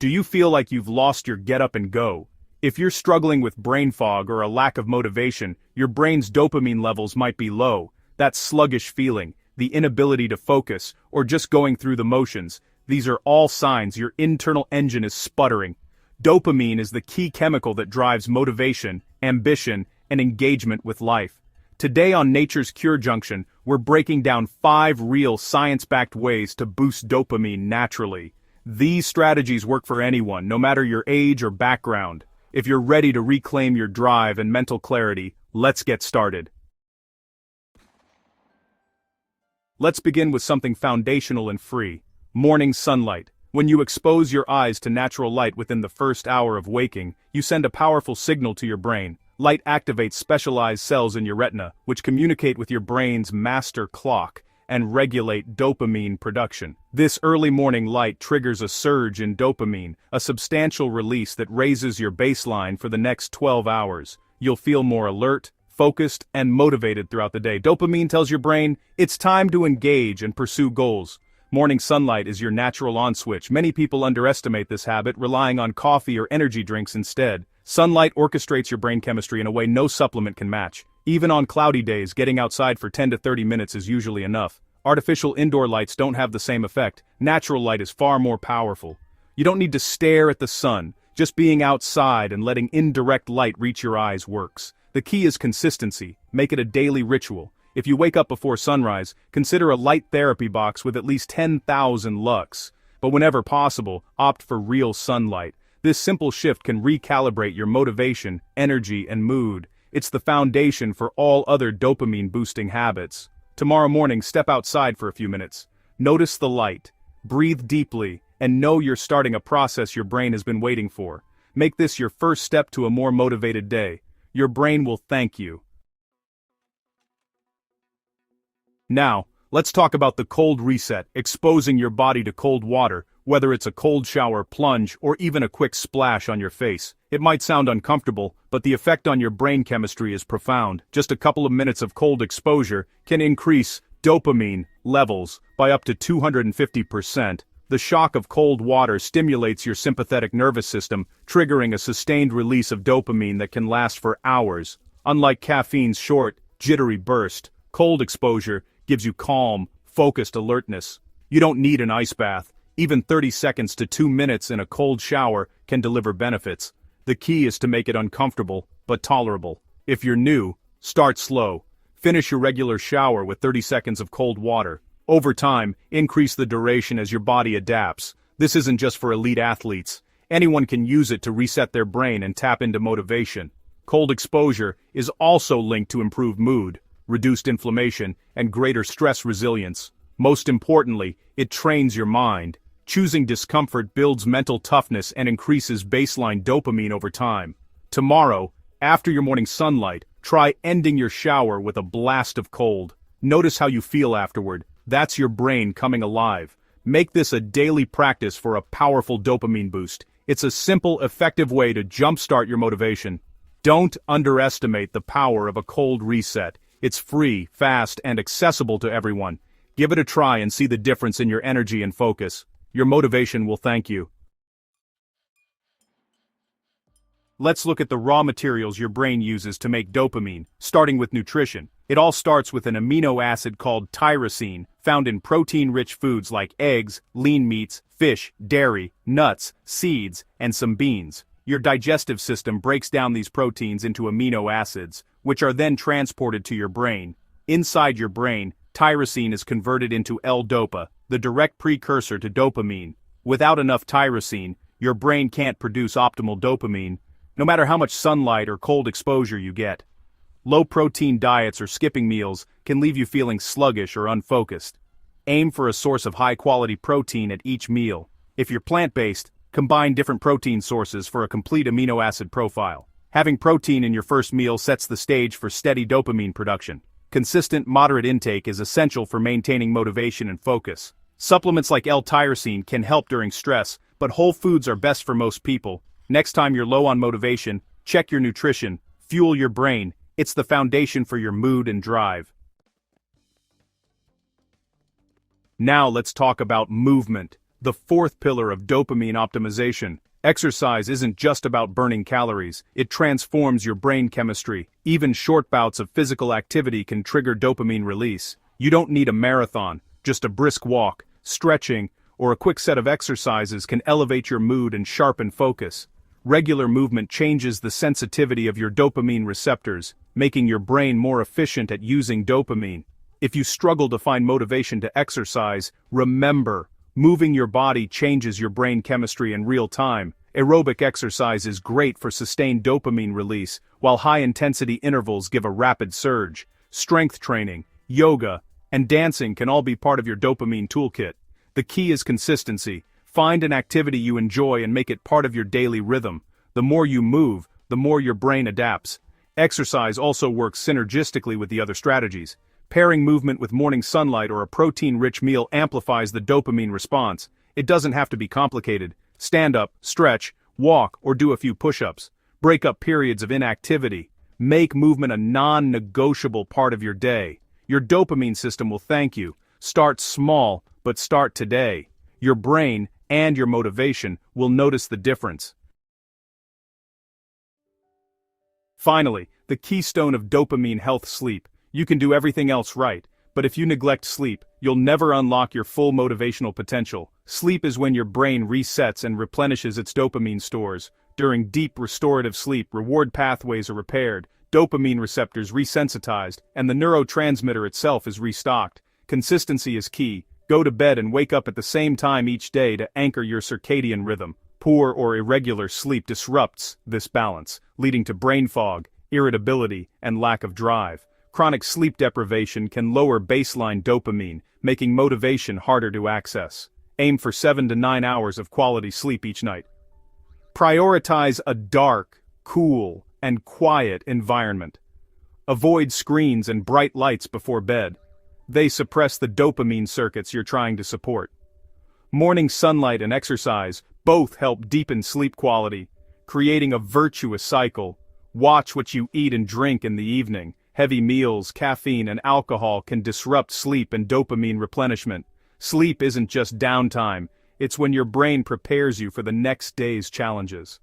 Do you feel like you've lost your get up and go? If you're struggling with brain fog or a lack of motivation, your brain's dopamine levels might be low. That sluggish feeling, the inability to focus, or just going through the motions, these are all signs your internal engine is sputtering. Dopamine is the key chemical that drives motivation, ambition, and engagement with life. Today on Nature's Cure Junction, we're breaking down 5 real science-backed ways to boost dopamine naturally. These strategies work for anyone, no matter your age or background. If you're ready to reclaim your drive and mental clarity, let's get started. Let's begin with something foundational and free: morning sunlight. When you expose your eyes to natural light within the first hour of waking, you send a powerful signal to your brain. Light activates specialized cells in your retina, which communicate with your brain's master clock and regulate dopamine production. This early morning light triggers a surge in dopamine, a substantial release that raises your baseline for the next 12 hours. You'll feel more alert, focused, and motivated throughout the day. Dopamine tells your brain, it's time to engage and pursue goals. Morning sunlight is your natural on switch. Many people underestimate this habit, relying on coffee or energy drinks instead. Sunlight orchestrates your brain chemistry in a way no supplement can match. Even on cloudy days, getting outside for 10 to 30 minutes is usually enough. Artificial indoor lights don't have the same effect. Natural light is far more powerful. You don't need to stare at the sun. Just being outside and letting indirect light reach your eyes works. The key is consistency. Make it a daily ritual. If you wake up before sunrise, consider a light therapy box with at least 10,000 lux. But whenever possible, opt for real sunlight. This simple shift can recalibrate your motivation, energy, and mood. It's the foundation for all other dopamine-boosting habits. Tomorrow morning, step outside for a few minutes. Notice the light. Breathe deeply, and know you're starting a process your brain has been waiting for. Make this your first step to a more motivated day. Your brain will thank you. Now, let's talk about the cold reset, exposing your body to cold water, whether it's a cold shower, plunge, or even a quick splash on your face. It might sound uncomfortable, but the effect on your brain chemistry is profound. Just a couple of minutes of cold exposure can increase dopamine levels by up to 250%. The shock of cold water stimulates your sympathetic nervous system, triggering a sustained release of dopamine that can last for hours. Unlike caffeine's short, jittery burst, cold exposure gives you calm, focused alertness. You don't need an ice bath. Even 30 seconds to 2 minutes in a cold shower can deliver benefits. The key is to make it uncomfortable, but tolerable. If you're new, start slow. Finish your regular shower with 30 seconds of cold water. Over time, increase the duration as your body adapts. This isn't just for elite athletes. Anyone can use it to reset their brain and tap into motivation. Cold exposure is also linked to improved mood, reduced inflammation, and greater stress resilience. Most importantly, it trains your mind. Choosing discomfort builds mental toughness and increases baseline dopamine over time. Tomorrow, after your morning sunlight, try ending your shower with a blast of cold. Notice how you feel afterward. That's your brain coming alive. Make this a daily practice for a powerful dopamine boost. It's a simple, effective way to jumpstart your motivation. Don't underestimate the power of a cold reset. It's free, fast, and accessible to everyone. Give it a try and see the difference in your energy and focus. Your motivation will thank you. Let's look at the raw materials your brain uses to make dopamine, starting with nutrition. It all starts with an amino acid called tyrosine, found in protein-rich foods like eggs, lean meats, fish, dairy, nuts, seeds, and some beans. Your digestive system breaks down these proteins into amino acids, which are then transported to your brain. Inside your brain, tyrosine is converted into L-dopa, the direct precursor to dopamine. Without enough tyrosine, your brain can't produce optimal dopamine, no matter how much sunlight or cold exposure you get. Low-protein diets or skipping meals can leave you feeling sluggish or unfocused. Aim for a source of high-quality protein at each meal. If you're plant-based, combine different protein sources for a complete amino acid profile. Having protein in your first meal sets the stage for steady dopamine production. Consistent, moderate intake is essential for maintaining motivation and focus. Supplements like L-tyrosine can help during stress, but whole foods are best for most people. Next time you're low on motivation, check your nutrition, fuel your brain. It's the foundation for your mood and drive. Now let's talk about movement. The fourth pillar of dopamine optimization. Exercise isn't just about burning calories, it transforms your brain chemistry. Even short bouts of physical activity can trigger dopamine release. You don't need a marathon, just a brisk walk, stretching, or a quick set of exercises can elevate your mood and sharpen focus. Regular movement changes the sensitivity of your dopamine receptors, making your brain more efficient at using dopamine. If you struggle to find motivation to exercise, remember, moving your body changes your brain chemistry in real time. Aerobic exercise is great for sustained dopamine release, while high-intensity intervals give a rapid surge. Strength training, yoga, and dancing can all be part of your dopamine toolkit. The key is consistency. Find an activity you enjoy and make it part of your daily rhythm. The more you move, the more your brain adapts. Exercise also works synergistically with the other strategies. Pairing movement with morning sunlight or a protein-rich meal amplifies the dopamine response. It doesn't have to be complicated. Stand up, stretch, walk, or do a few push-ups. Break up periods of inactivity. Make movement a non-negotiable part of your day. Your dopamine system will thank you. Start small, but start today. Your brain and your motivation will notice the difference. Finally, the keystone of dopamine health: sleep. You can do everything else right, but if you neglect sleep, you'll never unlock your full motivational potential. Sleep is when your brain resets and replenishes its dopamine stores. During deep restorative sleep, reward pathways are repaired, dopamine receptors resensitized, and the neurotransmitter itself is restocked. Consistency is key. Go to bed and wake up at the same time each day to anchor your circadian rhythm. Poor or irregular sleep disrupts this balance, leading to brain fog, irritability, and lack of drive. Chronic sleep deprivation can lower baseline dopamine, making motivation harder to access. Aim for 7 to 9 hours of quality sleep each night. Prioritize a dark, cool, and quiet environment. Avoid screens and bright lights before bed. They suppress the dopamine circuits you're trying to support. Morning sunlight and exercise both help deepen sleep quality, creating a virtuous cycle. Watch what you eat and drink in the evening. Heavy meals, caffeine, and alcohol can disrupt sleep and dopamine replenishment. Sleep isn't just downtime, it's when your brain prepares you for the next day's challenges.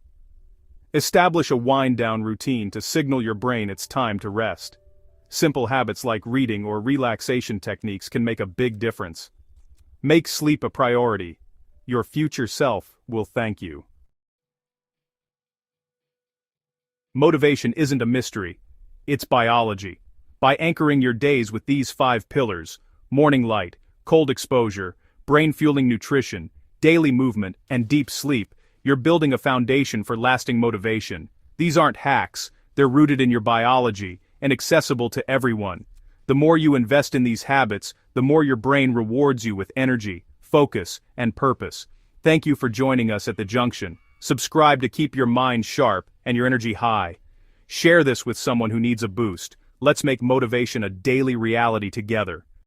Establish a wind-down routine to signal your brain it's time to rest. Simple habits like reading or relaxation techniques can make a big difference. Make sleep a priority. Your future self will thank you. Motivation isn't a mystery. It's biology. By anchoring your days with these 5 pillars: morning light, cold exposure, brain-fueling nutrition, daily movement, and deep sleep, you're building a foundation for lasting motivation. These aren't hacks, they're rooted in your biology and accessible to everyone. The more you invest in these habits, the more your brain rewards you with energy, focus, and purpose. Thank you for joining us at the Junction. Subscribe to keep your mind sharp and your energy high. Share this with someone who needs a boost. Let's make motivation a daily reality together.